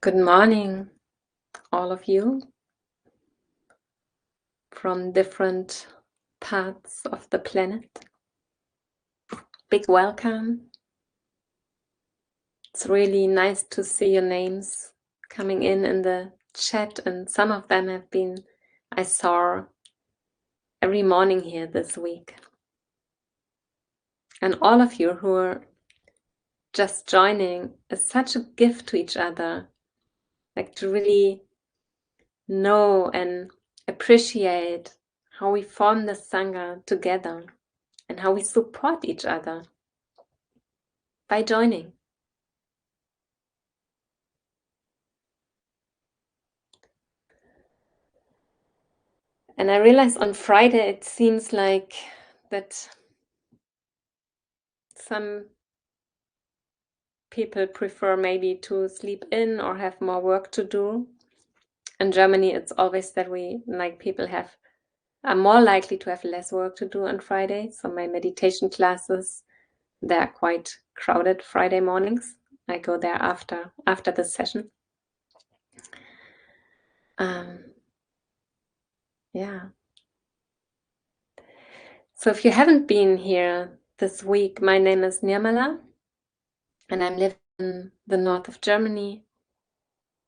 Good morning, all of you from different parts of the planet. Big welcome. It's really nice to see your names coming in the chat, and some of them have been, I saw every morning here this week. And all of you who are just joining is such a gift to each other, like to really know and appreciate how we form the Sangha together and how we support each other by joining. And I realized on Friday it seems like that some people prefer maybe to sleep in or have more work to do. In Germany, it's always that people are more likely to have less work to do on Friday. So my meditation classes, they're quite crowded Friday mornings. I go there after the session. Yeah. So if you haven't been here this week, my name is Nirmala, and I'm living in the north of Germany.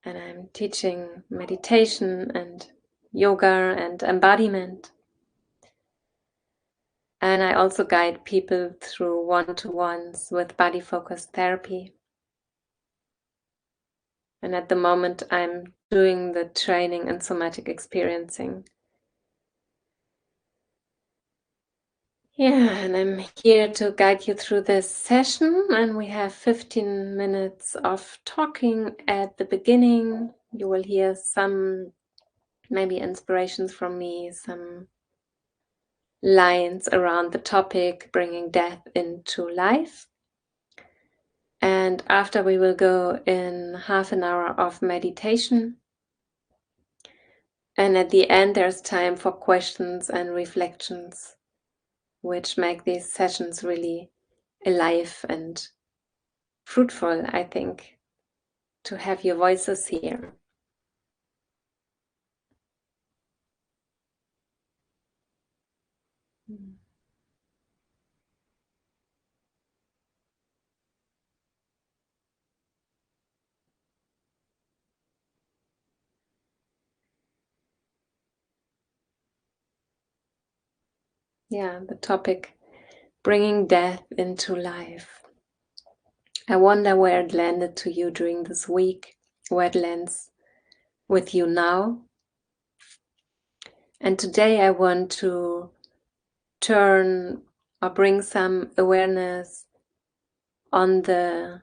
And I'm teaching meditation and yoga and embodiment. And I also guide people through one-to-ones with body-focused therapy. And at the moment, I'm doing the training in somatic experiencing. Yeah, and I'm here to guide you through this session. And we have 15 minutes of talking at the beginning. You will hear some maybe inspirations from me, some lines around the topic, bringing death into life. And after, we will go in half an hour of meditation. And at the end, there's time for questions and reflections, which make these sessions really alive and fruitful, I think, to have your voices here. Yeah, the topic, bringing death into life. I wonder where it landed to you during this week, where it lands with you now. And today I want to turn or bring some awareness on the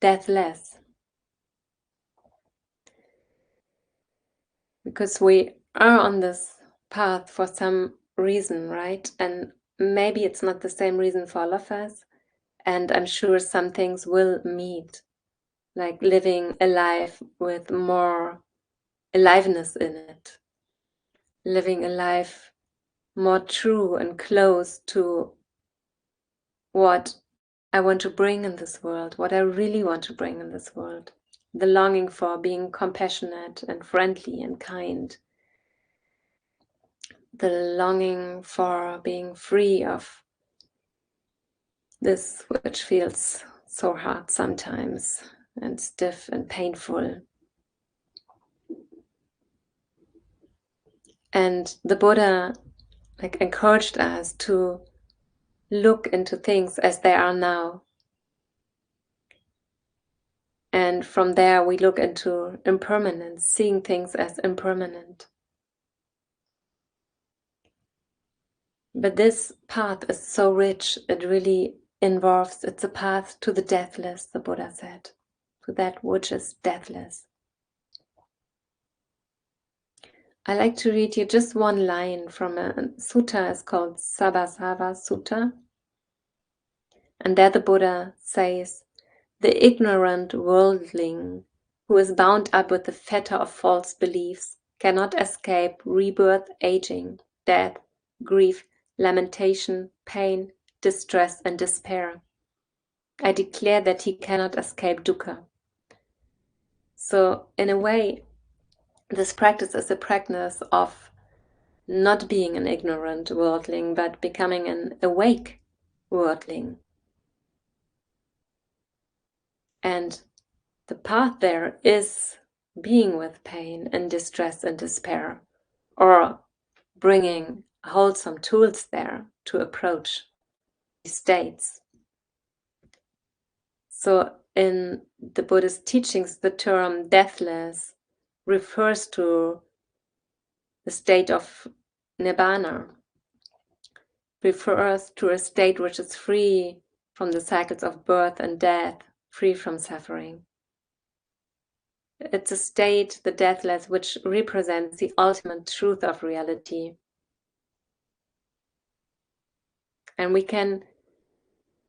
deathless. Because we are on this path for some reason, right? And maybe it's not the same reason for all of us. And I'm sure some things will meet, like living a life with more aliveness in it, living a life more true and close to what I want to bring in this world, what I really want to bring in this world. The longing for being compassionate and friendly and kind. The longing for being free of this which feels so hard sometimes and stiff and painful. And the Buddha encouraged us to look into things as they are now. And from there we look into impermanence, seeing things as impermanent. But this path is so rich, it really involves, it's a path to the deathless, the Buddha said, to that which is deathless. I like to read you just one line from a sutta. It's called Sabbasava Sutta. And there the Buddha says, the ignorant worldling who is bound up with the fetter of false beliefs cannot escape rebirth, aging, death, grief, lamentation, pain, distress, and despair. I declare that he cannot escape dukkha. So in a way, this practice is a practice of not being an ignorant worldling, but becoming an awake worldling. And the path there is being with pain and distress and despair, or bringing wholesome tools there to approach these states. So in the Buddhist teachings, the term deathless refers to the state of nibbana, refers to a state which is free from the cycles of birth and death, free from suffering. It's a state, the deathless, which represents the ultimate truth of reality. And we can,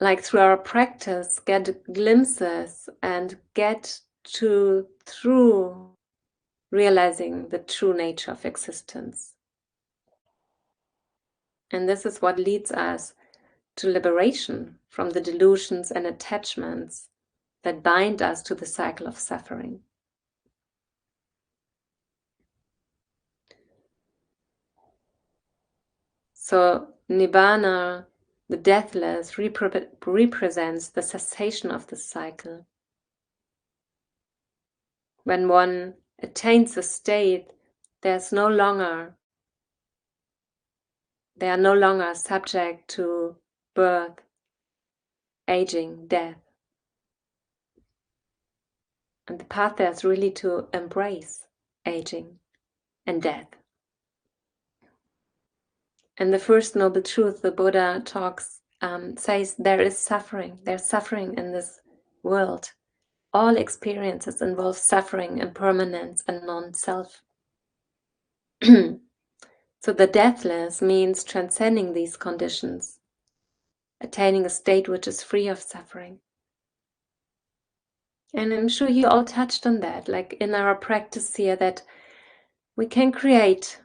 like through our practice, get glimpses and get to through realizing the true nature of existence. And this is what leads us to liberation from the delusions and attachments that bind us to the cycle of suffering. So Nibbana, the deathless, represents the cessation of the cycle. When one attains a state, they are no longer subject to birth, aging, death. And the path there is really to embrace aging and death. And the first noble truth the Buddha says there is suffering. There's suffering in this world. All experiences involve suffering, impermanence, and non-self. So the deathless means transcending these conditions, attaining a state which is free of suffering. And I'm sure you all touched on that, like in our practice here, that we can create,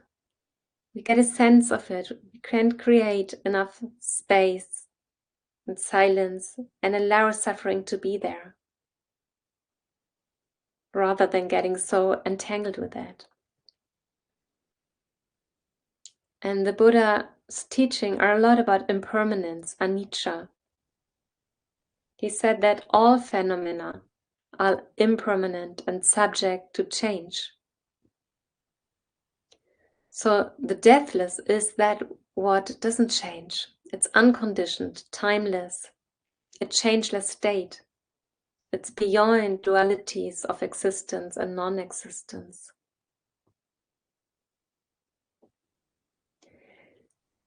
we get a sense of it, we can create enough space and silence and allow suffering to be there, rather than getting so entangled with that. And the Buddha's teaching are a lot about impermanence, anicca. He said that all phenomena are impermanent and subject to change. So the deathless is that what doesn't change. It's unconditioned, timeless, a changeless state. It's beyond dualities of existence and non-existence.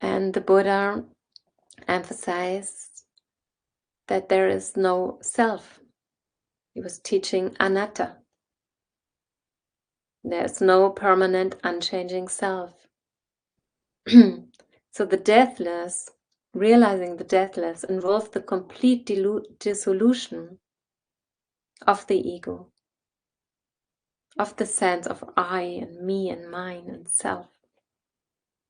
And the Buddha emphasized that there is no self. He was teaching anatta. There's no permanent, unchanging self. So the deathless, realizing the deathless, involves the complete dissolution of the ego, of the sense of I and me and mine and self.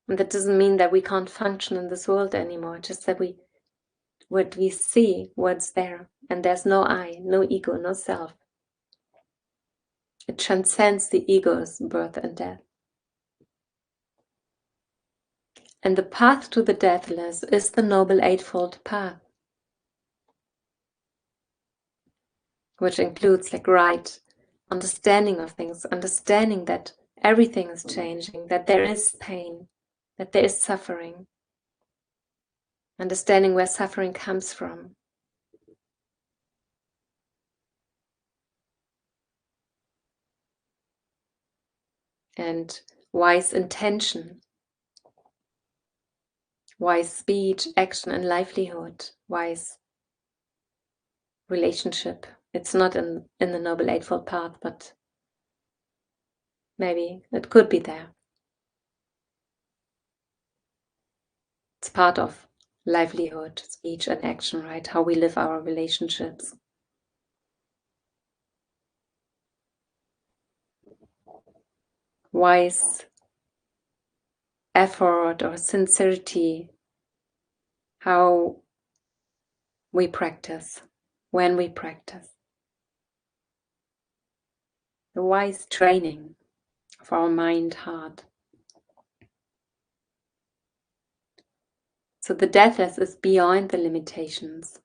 And that doesn't mean that we can't function in this world anymore, just that what we see, what's there, and there's no I, no ego, no self. It transcends the ego's birth and death. And the path to the deathless is the Noble Eightfold Path, which includes like right understanding of things, understanding that everything is changing, that there is pain, that there is suffering, understanding where suffering comes from. And wise intention, wise speech, action, and livelihood, wise relationship. It's not in the Noble Eightfold Path, but maybe it could be there. It's part of livelihood, speech, and action, right? How we live our relationships. Wise effort or sincerity, how we practice, when we practice. the wise training of our mind, heart. So the deathless is beyond the limitations.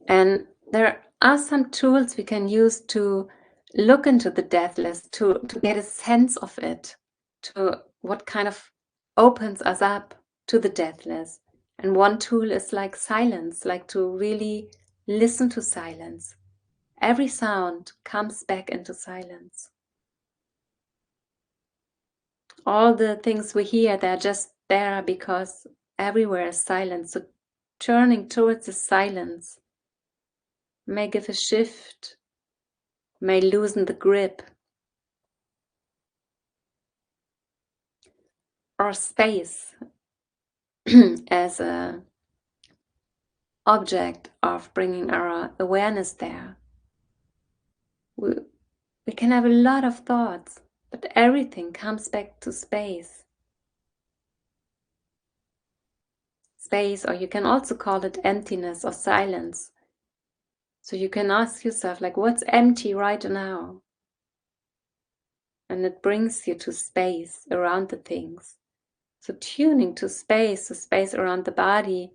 And there are some tools we can use to look into the deathless, to get a sense of it, to what kind of opens us up to the deathless. And one tool is like silence, like to really listen to silence. Every sound comes back into silence. All the things we hear, they're just there because everywhere is silence. So turning towards the silence may give a shift, may loosen the grip. Or space as a object of bringing our awareness there. We can have a lot of thoughts, but everything comes back to space. Space, or you can also call it emptiness or silence. So you can ask yourself, like, what's empty right now? And it brings you to space around the things. So tuning to space, the space around the body,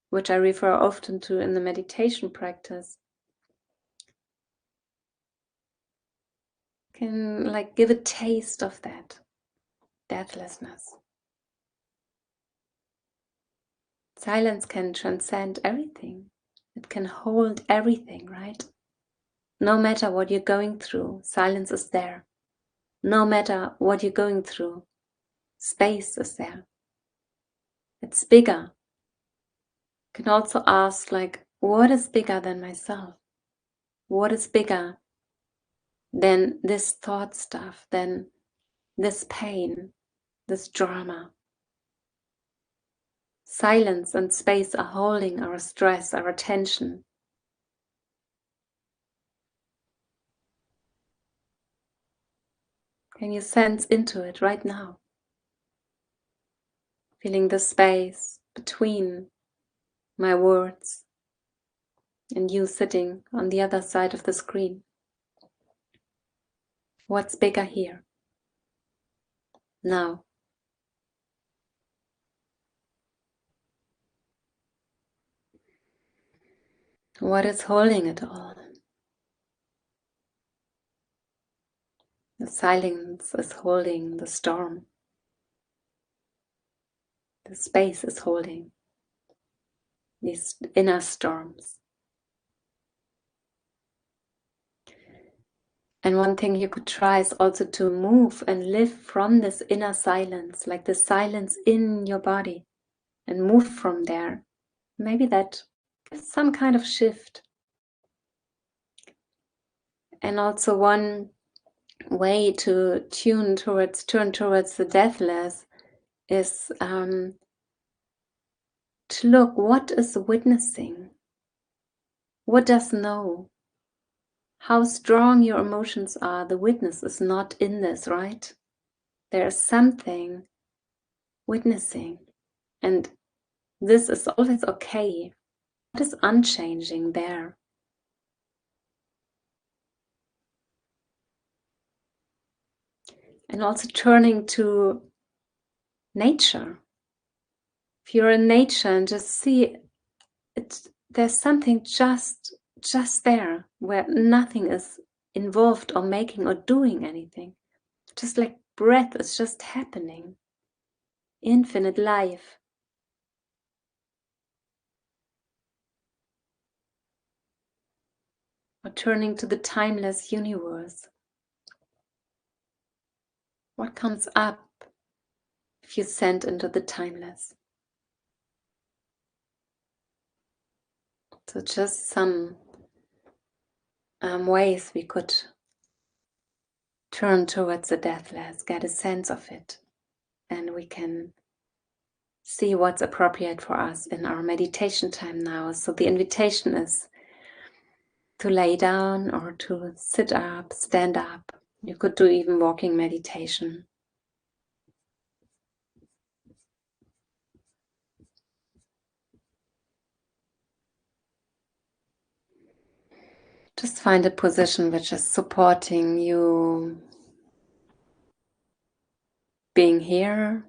which I refer often to in the meditation practice, can like give a taste of that deathlessness. Silence can transcend everything. It can hold everything, right? No matter what you're going through, silence is there. No matter what you're going through, space is there. It's bigger. You can also ask, like, what is bigger than myself? What is bigger than this thought stuff, than this pain, this drama? Silence and space are holding our stress, our attention. Can you sense into it right now? Feeling the space between my words and you sitting on the other side of the screen. What's bigger here? Now. What is holding it all? The silence is holding the storm. The space is holding these inner storms. And one thing you could try is also to move and live from this inner silence, like the silence in your body, and move from there. Maybe that gives some kind of shift. And also one way to turn towards the deathless is to look, what is witnessing? What does know? How strong your emotions are, the witness is not in this, right? There is something witnessing, and this is always okay. What is unchanging there? And also turning to nature. If you're in nature and just see it, there's something just there where nothing is involved or making or doing anything. Just like breath is just happening. Infinite life. Or turning to the timeless universe. What comes up if you send into the timeless? So just some ways we could turn towards the deathless, get a sense of it, and we can see what's appropriate for us in our meditation time now. So the invitation is to lay down or to sit up, stand up. You could do even walking meditation. Just find a position which is supporting you being here.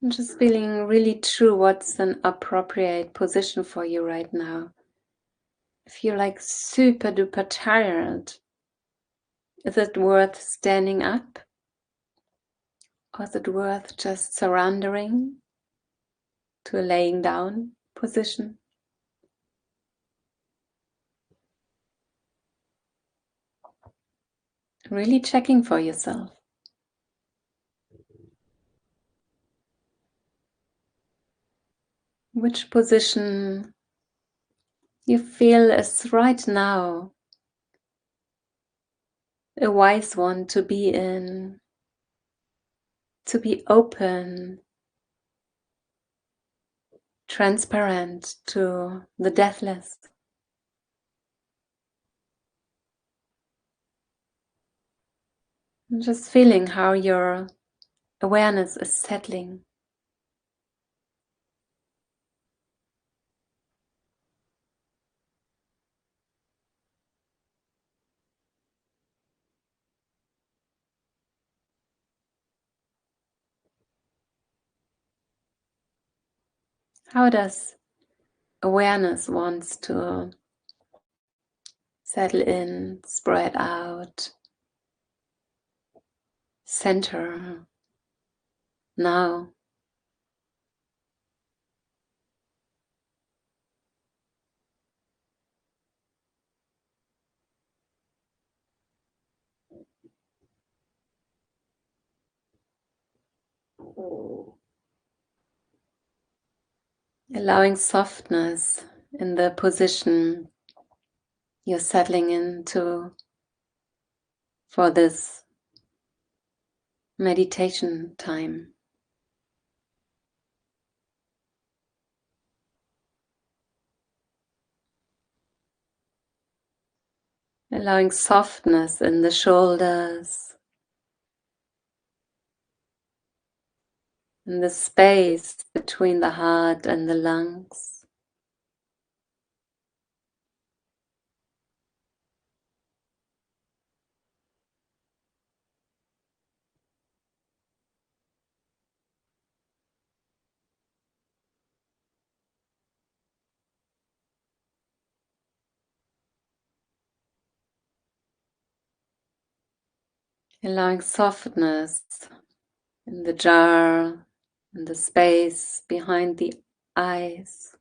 And just feeling really true what's an appropriate position for you right now. If you're like super duper tired, is it worth standing up? Or is it worth just surrendering to a laying down position? Really checking for yourself. Which position you feel is right now a wise one to be in, to be open, transparent to the deathless. And just feeling how your awareness is settling. How does awareness wants to settle in, spread out, center now? Allowing softness in the position you're settling into for this meditation time. Allowing softness in the shoulders, in the space between the heart and the lungs. Allowing softness in the jaw, in the space behind the eyes.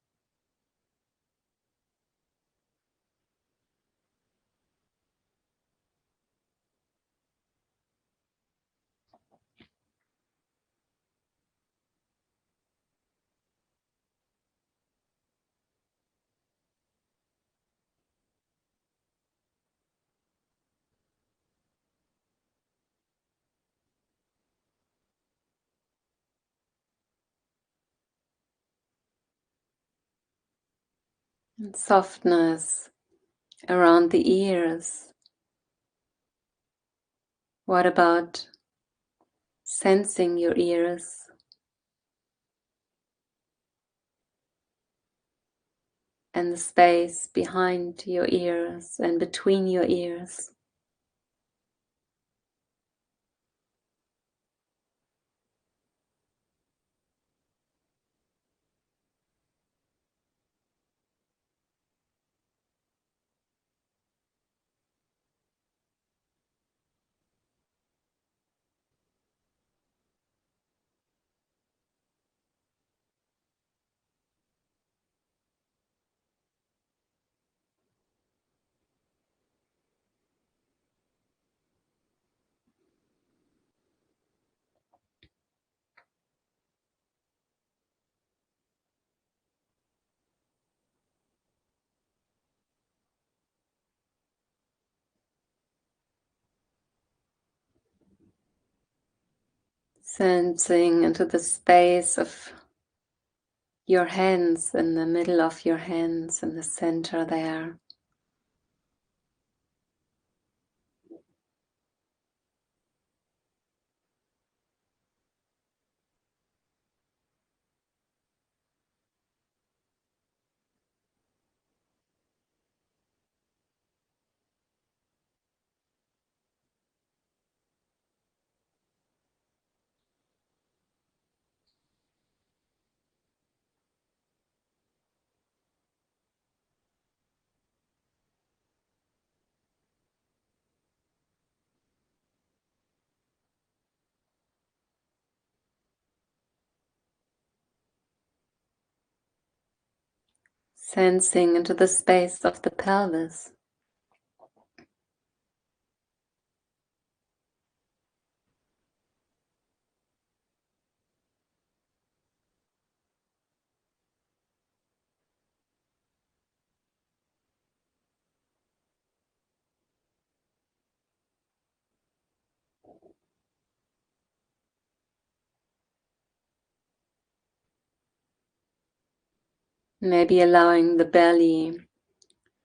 And softness around the ears. What about sensing your ears? And the space behind your ears and between your ears. Sensing into the space of your hands, in the middle of your hands, in the center there. Sensing into the space of the pelvis. Maybe allowing the belly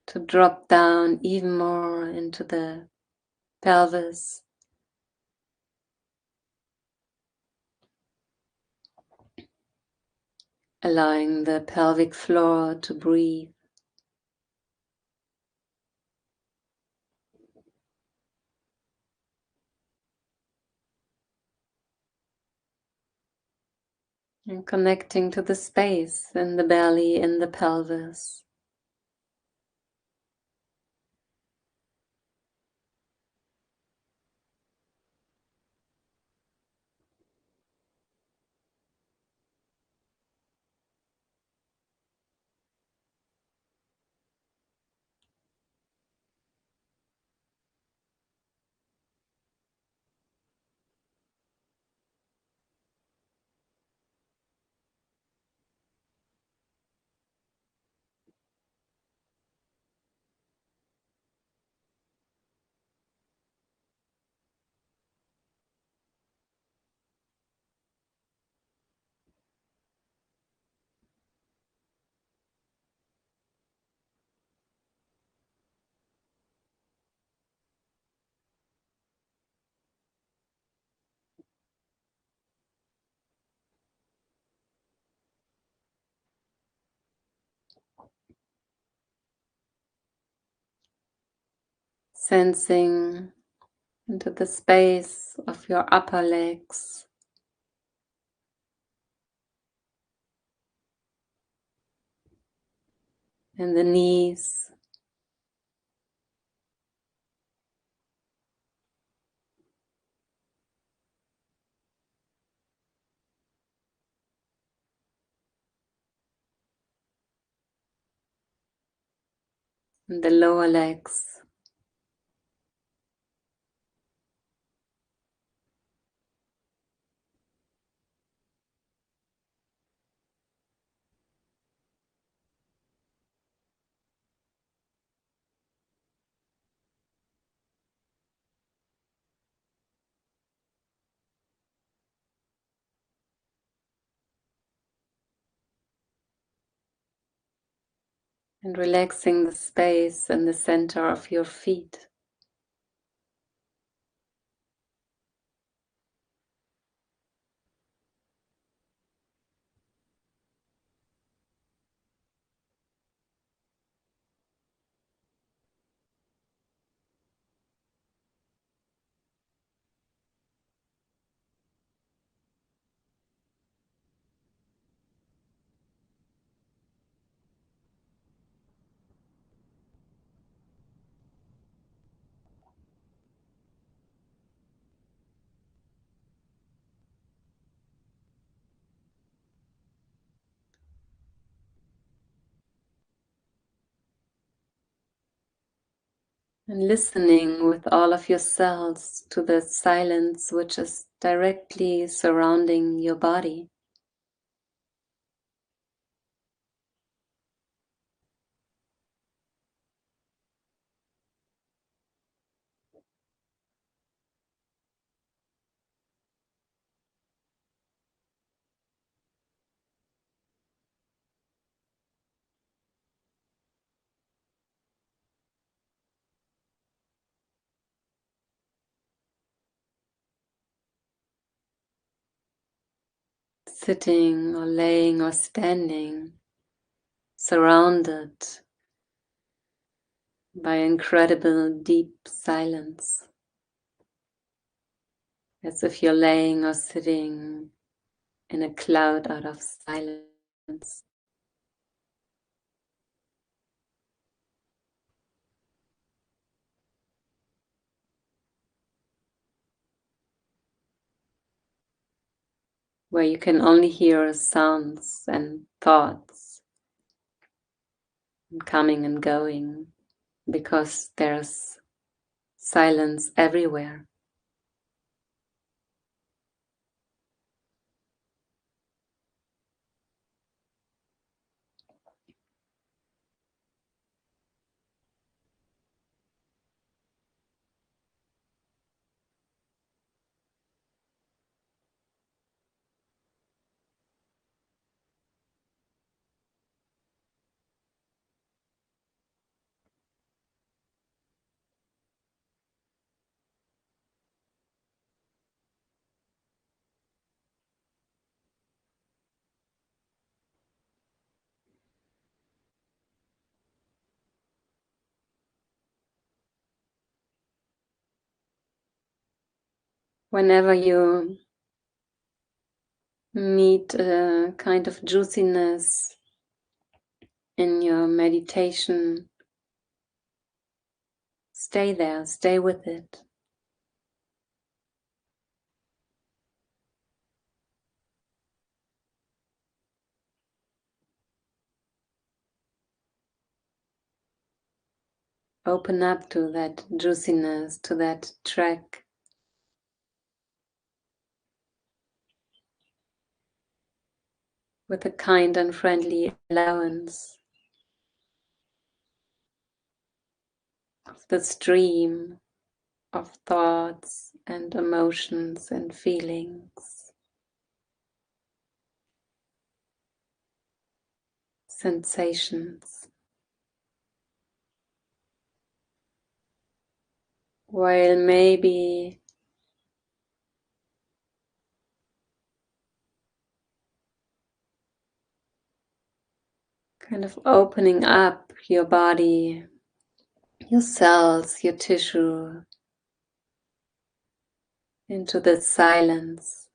to drop down even more into the pelvis. Allowing the pelvic floor to breathe. And connecting to the space in the belly, in the pelvis. Sensing into the space of your upper legs. And the knees. And the lower legs. And relaxing the space in the center of your feet. And listening with all of your cells to the silence which is directly surrounding your body. Sitting or laying or standing, surrounded by incredible deep silence, as if you're laying or sitting in a cloud out of silence. Where you can only hear sounds and thoughts. coming and going, because there's silence everywhere. Whenever you meet a kind of juiciness in your meditation, stay there, stay with it. Open up to that juiciness, to that track. With a kind and friendly allowance of the stream of thoughts and emotions and feelings, sensations, while maybe kind of opening up your body, your cells, your tissue into the silence.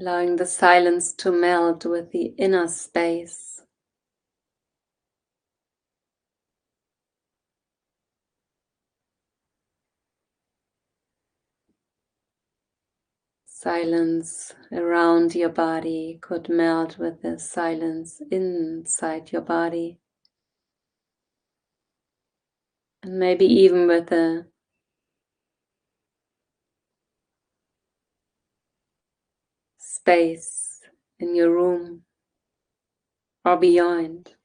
Allowing the silence to melt with the inner space. Silence around your body could melt with the silence inside your body. And maybe even with the space in your room or beyond.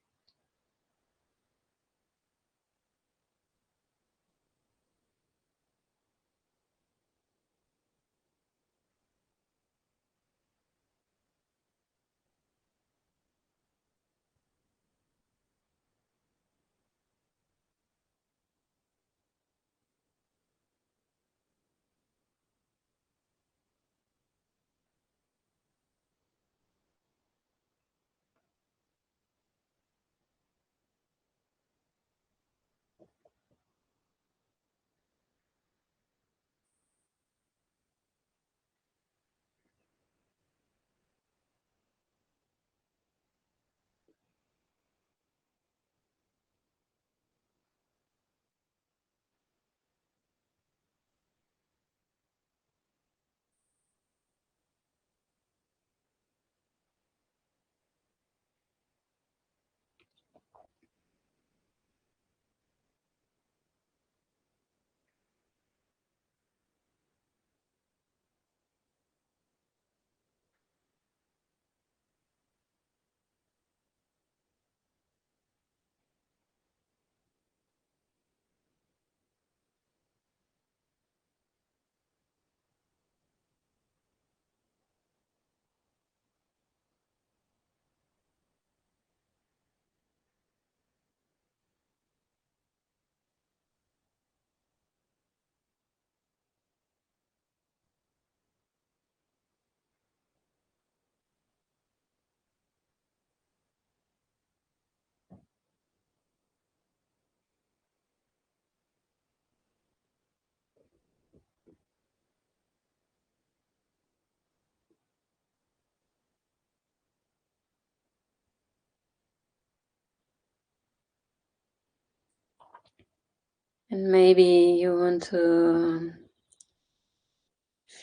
And maybe you want to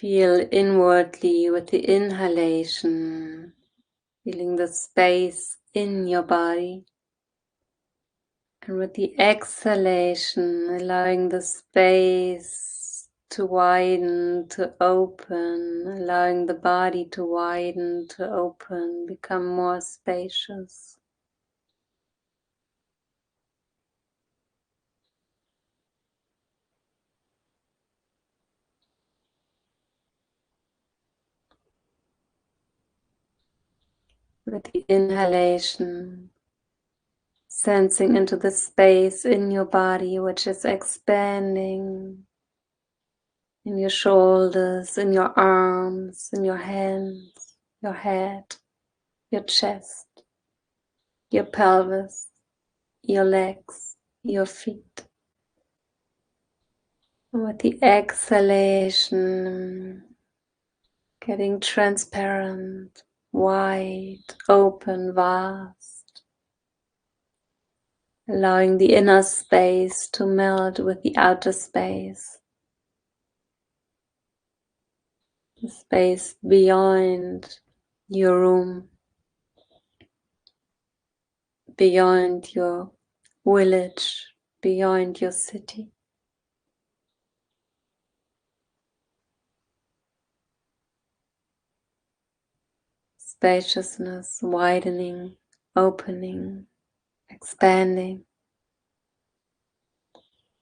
Feel inwardly with the inhalation, feeling the space in your body. And with the exhalation, allowing the space to widen, to open, allowing the body to widen, to open, become more spacious. With the inhalation, sensing into the space in your body, which is expanding in your shoulders, in your arms, in your hands, your head, your chest, your pelvis, your legs, your feet. With the exhalation, getting transparent, wide, open, vast, allowing the inner space to melt with the outer space, the space beyond your room, beyond your village, beyond your city. Spaciousness, widening, opening, expanding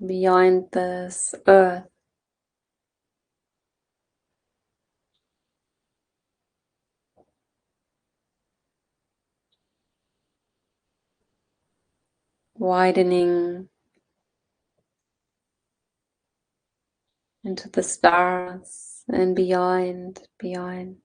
beyond this earth. Widening into the stars and beyond, beyond.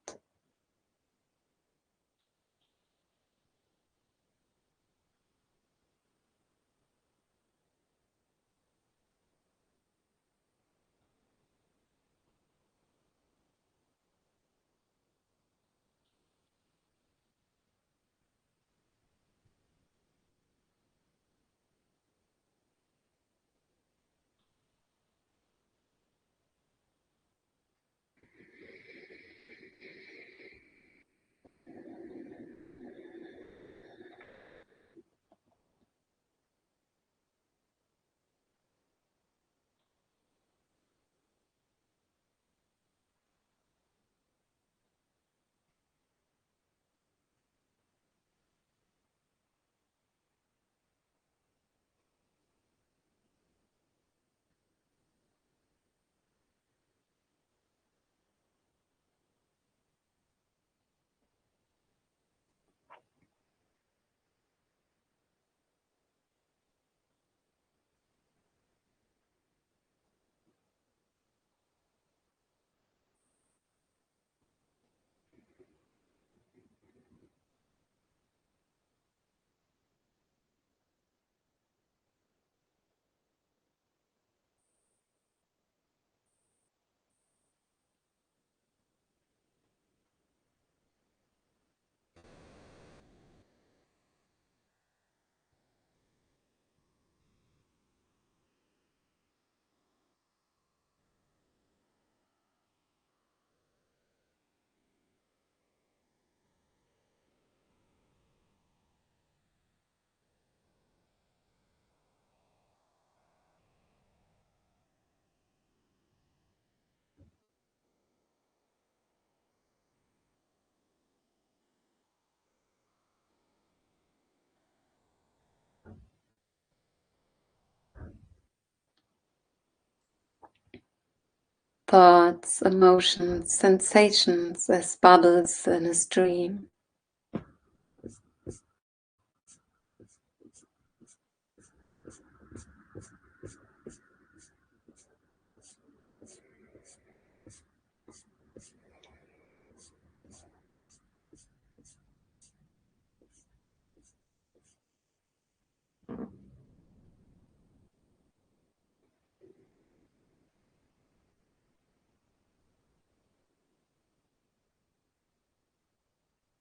Thoughts, emotions, sensations as bubbles in a stream.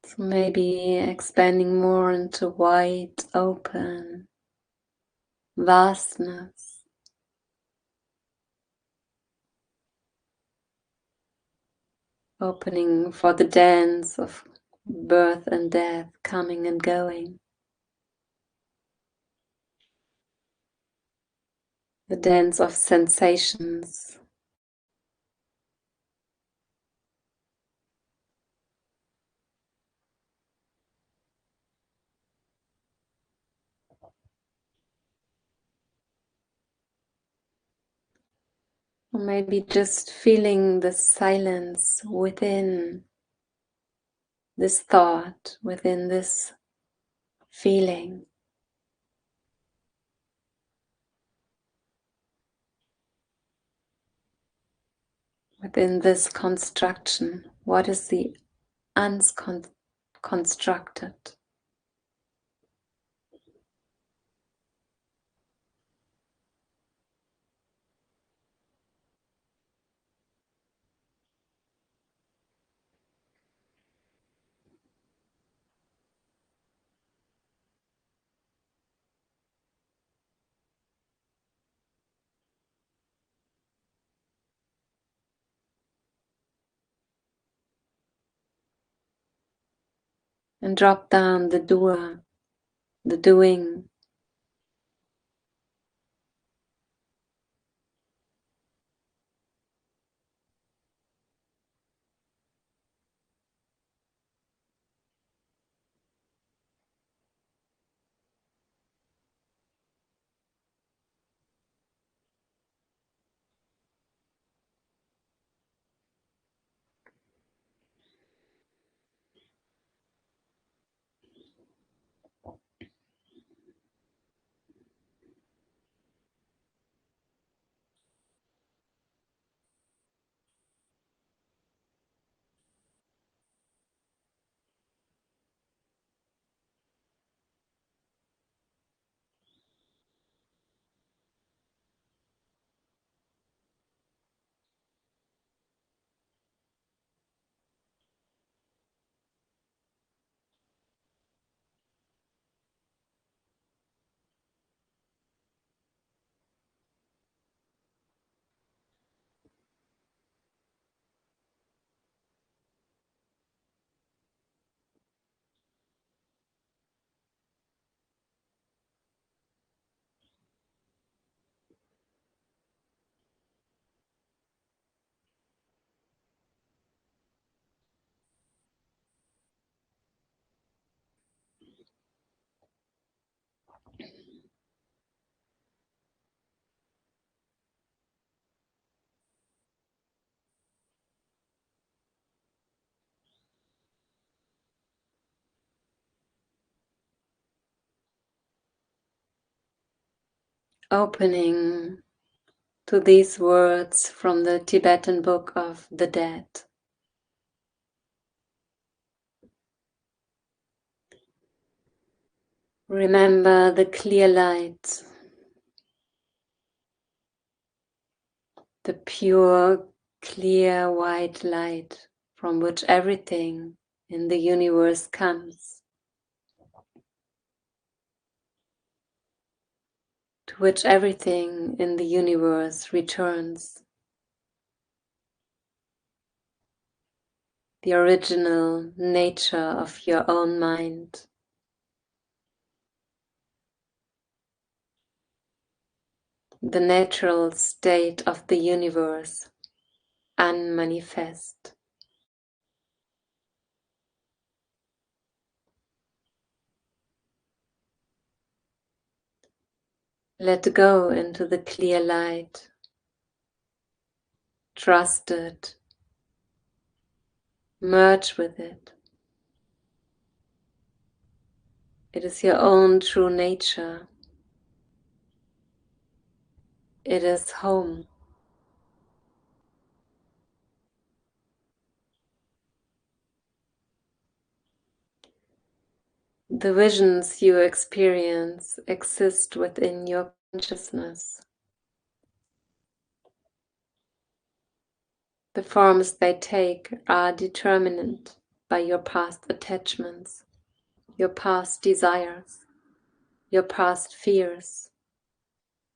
So maybe expanding more into wide open vastness. opening for the dance of birth and death, coming and going, the dance of sensations. Or maybe just feeling the silence within this thought, within this feeling, within this construction. What is the unconstructed? And drop down the doer, the doing. Opening to these words from the Tibetan Book of the Dead. Remember the clear light, the pure, clear white light from which everything in the universe comes, to which everything in the universe returns. The original nature of your own mind. The natural state of the universe, unmanifest. Let go into the clear light. Trust it. Merge with it. It is your own true nature. It is home. The visions you experience exist within your consciousness. The forms they take are determined by your past attachments, your past desires, your past fears,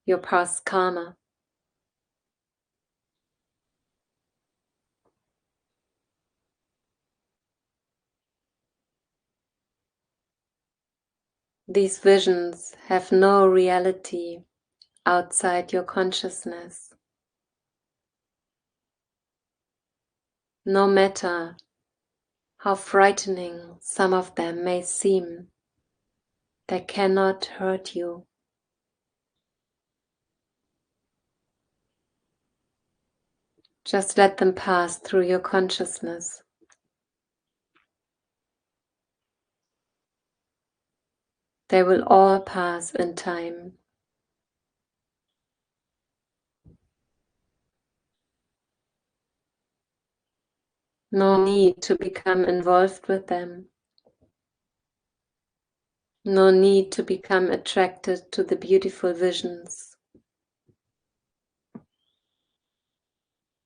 your past karma. These visions have no reality outside your consciousness. No matter how frightening some of them may seem, they cannot hurt you. Just let them pass through your consciousness. They will all pass in time. No need to become involved with them. No need to become attracted to the beautiful visions.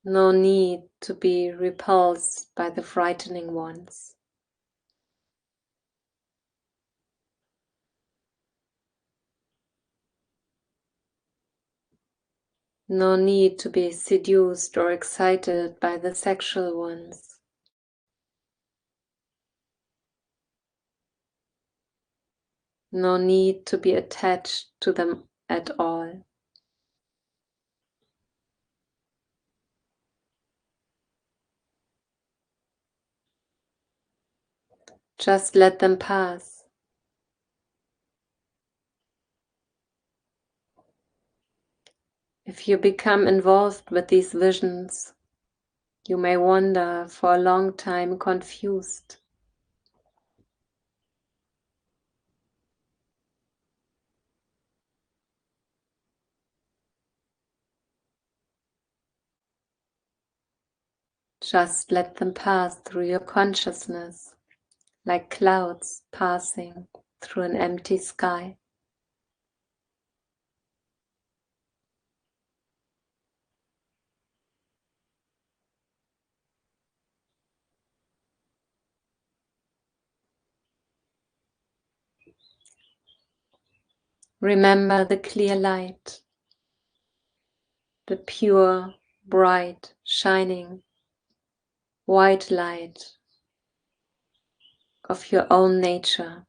No need to be repulsed by the frightening ones. No need to be seduced or excited by the sexual ones. No need to be attached to them at all. Just let them pass. If you become involved with these visions, you may wander for a long time confused. Just let them pass through your consciousness, like clouds passing through an empty sky. Remember the clear light, the pure, bright, shining, white light of your own nature.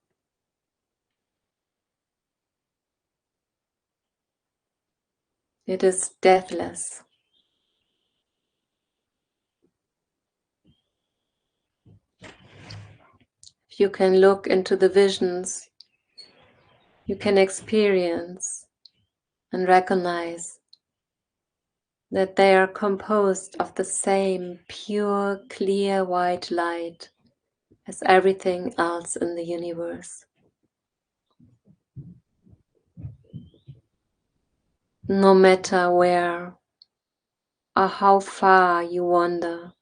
It is deathless. If you can look into the visions, you can experience and recognize that they are composed of the same pure, clear, white light as everything else in the universe. No matter where or how far you wander,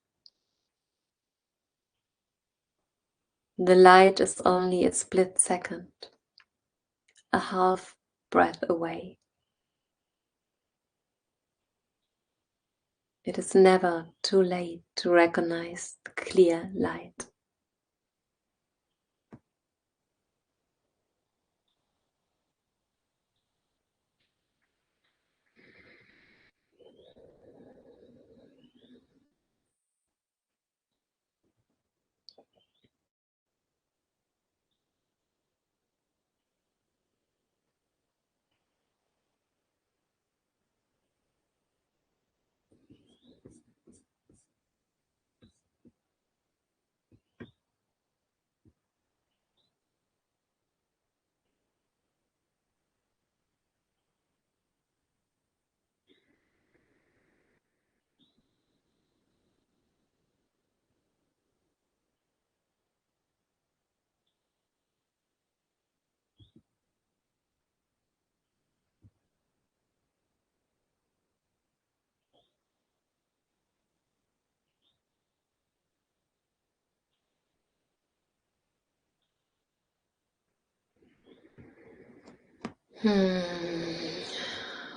the light is only a split second, a half breath away. It is never too late to recognize the clear light.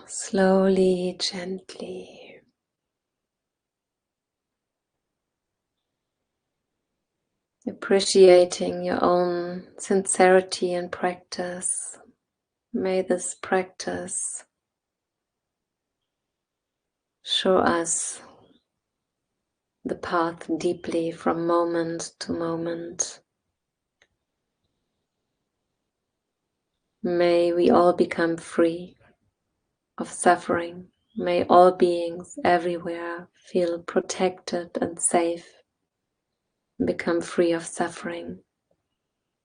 Slowly, gently. Appreciating your own sincerity and practice. May this practice show us the path deeply from moment to moment. May we all become free of suffering. May all beings everywhere feel protected and safe, become free of suffering.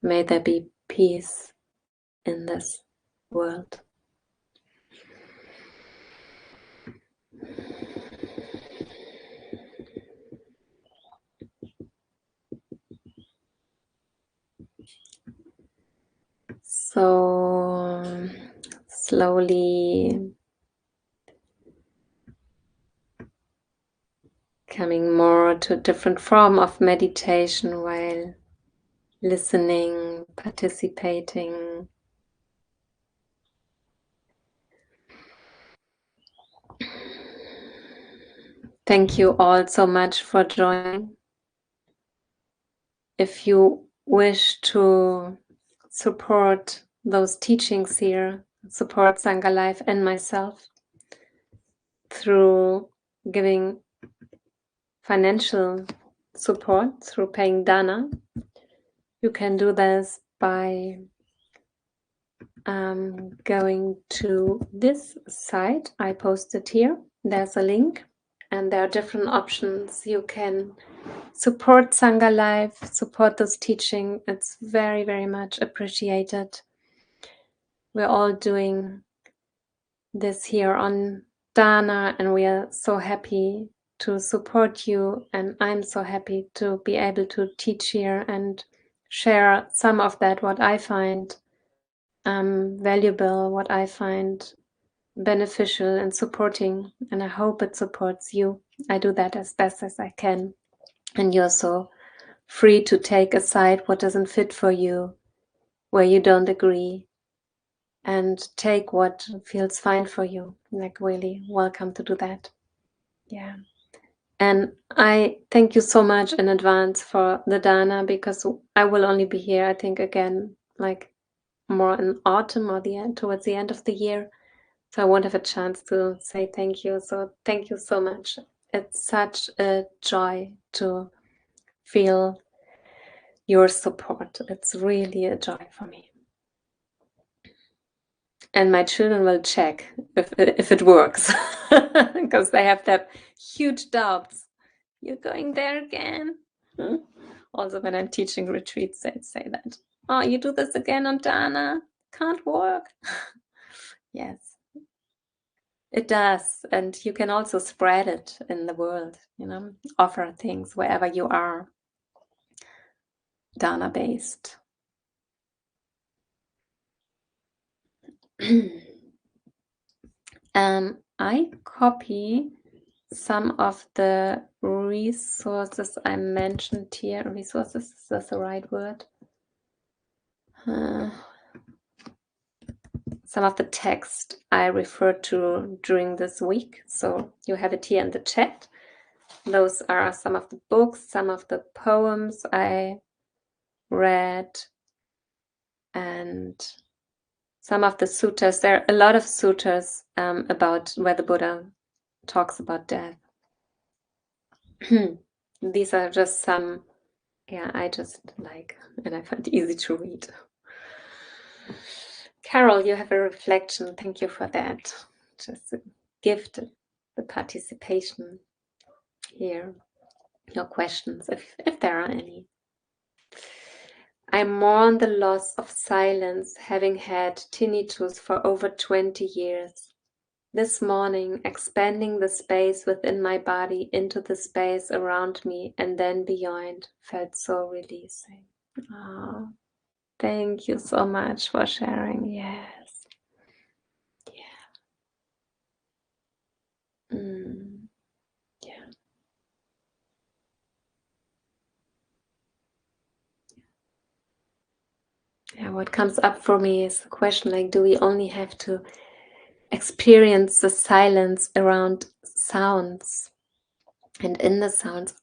May there be peace in this world. So slowly coming more to a different form of meditation while listening, participating. Thank you all so much for joining. If you wish to support those teachings here, support Sangha Life and myself through giving financial support, through paying dana, you can do this by going to this site I posted here. There's a link and there are different options. You can support Sangha Life, support this teaching. It's very, very much appreciated. We're all doing this here on Dana and we are so happy to support you, and I'm so happy to be able to teach here and share some of that, what I find valuable, what I find beneficial and supporting, and I hope it supports you. I do that as best as I can, and you're so free to take aside what doesn't fit for you, where you don't agree, and take what feels fine for you. Like, really welcome to do that. Yeah. And I thank you so much in advance for the dana, because I will only be here, I think, again, like more in autumn or the end, towards the end of the year. So I won't have a chance to say thank you. So thank you so much. It's such a joy to feel your support. It's really a joy for me. And my children will check if it works, because they have that huge doubts. You're going there again? Hmm? Also, when I'm teaching retreats, they say that. Oh, you do this again on Dana? Can't work. Yes, it does. And you can also spread it in the world, offer things wherever you are, Dana based. I copy some of the resources I mentioned here. Resources, is that the right word? Some of the text I referred to during this week. So you have it here in the chat. Those are some of the books, some of the poems I read, and some of the suttas. There are a lot of suttas about where the Buddha talks about death. These are just some, I just like, and I find easy to read. Carol, you have a reflection. Thank you for that. Just a gift, the participation here. Your questions, if there are any. I mourn the loss of silence, having had tinnitus for over 20 years. This morning, expanding the space within my body into the space around me and then beyond, felt so releasing. Oh, thank you so much for sharing. Yes. Yeah. Yeah. Yeah, what comes up for me is the question, like, do we only have to experience the silence around sounds and in the sounds?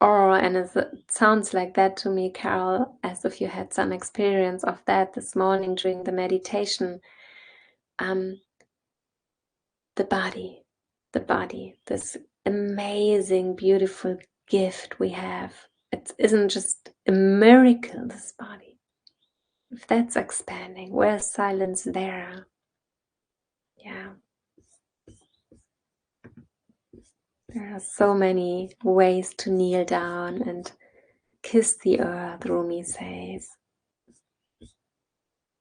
And it sounds like that to me, Carol, as if you had some experience of that this morning during the meditation. The body, this amazing, beautiful gift we have. It isn't just a miracle, this body. if that's expanding, where's silence there? Yeah. There are so many ways to kneel down and kiss the earth, Rumi says.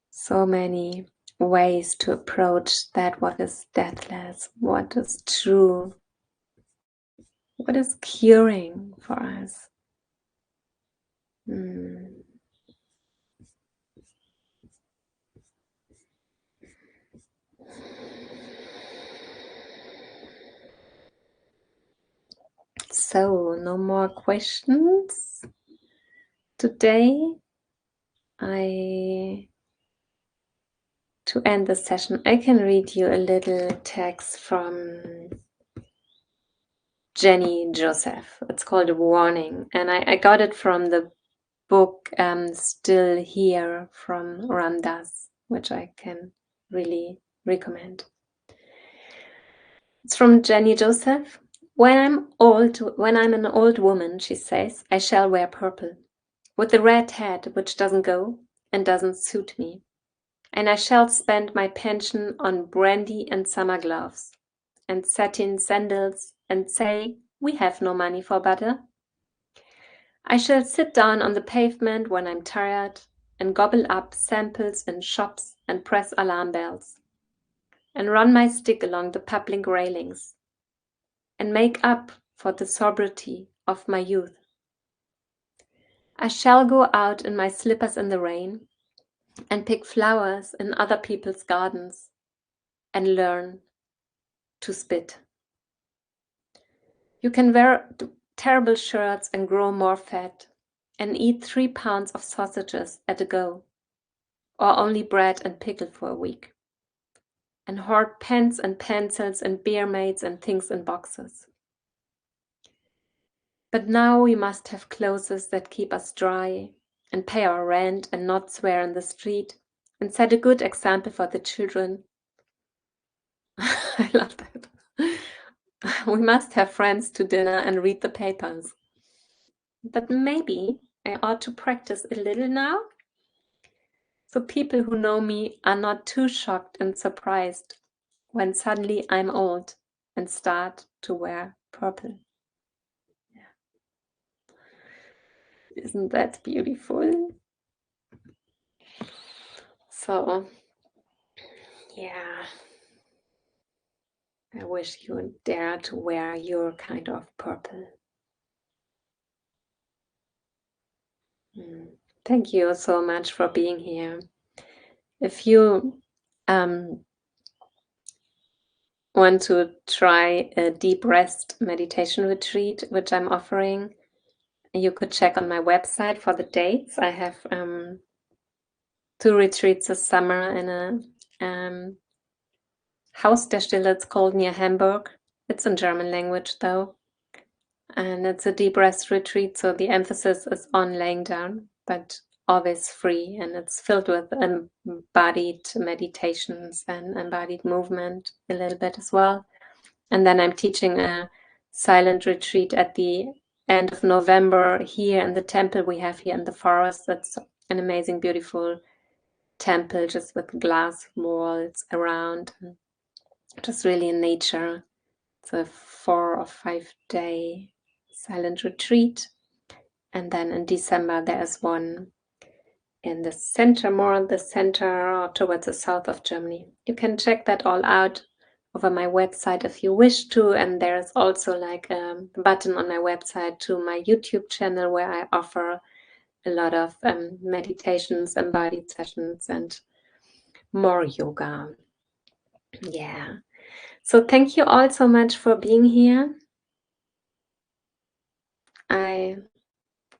So many ways to approach that what is deathless, what is true, what is curing for us. So, no more questions today. To end the session, I can read you a little text from Jenny Joseph. It's called A Warning, and I got it from the book Still Here from Ram Dass, which I can really recommend. It's from Jenny Joseph. When I'm an old woman, she says, I shall wear purple, with the red hat which doesn't go and doesn't suit me. And I shall spend my pension on brandy and summer gloves, and satin sandals, and say, we have no money for butter. I shall sit down on the pavement when I'm tired, and gobble up samples in shops and press alarm bells, and run my stick along the public railings, and make up for the sobriety of my youth. I shall go out in my slippers in the rain, and pick flowers in other people's gardens, and learn to spit. You can wear terrible shirts and grow more fat, and eat 3 pounds of sausages at a go, or only bread and pickle for a week, and hoard pens and pencils and beer maids and things in boxes. But now we must have clothes that keep us dry, and pay our rent and not swear in the street, and set a good example for the children. I love that. We must have friends to dinner and read the papers. But maybe I ought to practice a little now, so people who know me are not too shocked and surprised when suddenly I'm old and start to wear purple. Yeah. Isn't that beautiful? So, yeah, I wish you would dare to wear your kind of purple. Thank you so much for being here. If you want to try a deep rest meditation retreat, which I'm offering, you could check on my website for the dates. I have 2 retreats this summer in a Haus der Stille, it's called, near Hamburg. It's in German language though. And it's a deep rest retreat, so the emphasis is on laying down, but always free. And it's filled with embodied meditations and embodied movement a little bit as well. And then I'm teaching a silent retreat at the end of November here in the temple we have here in the forest. That's an amazing, beautiful temple just with glass walls around, just really in nature. It's a 4 or 5 day silent retreat. And then in December there's one in the center, more in the center towards the south of Germany. You can check that all out over my website if you wish to, and there's also like a button on my website to my YouTube channel where I offer a lot of meditations, embodied sessions, and more yoga. Yeah. So thank you all so much for being here. I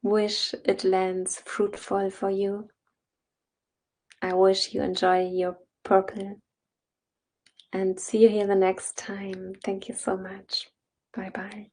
wish it lands fruitful for you. I wish you enjoy your purple, and see you here the next time. Thank you so much. Bye bye.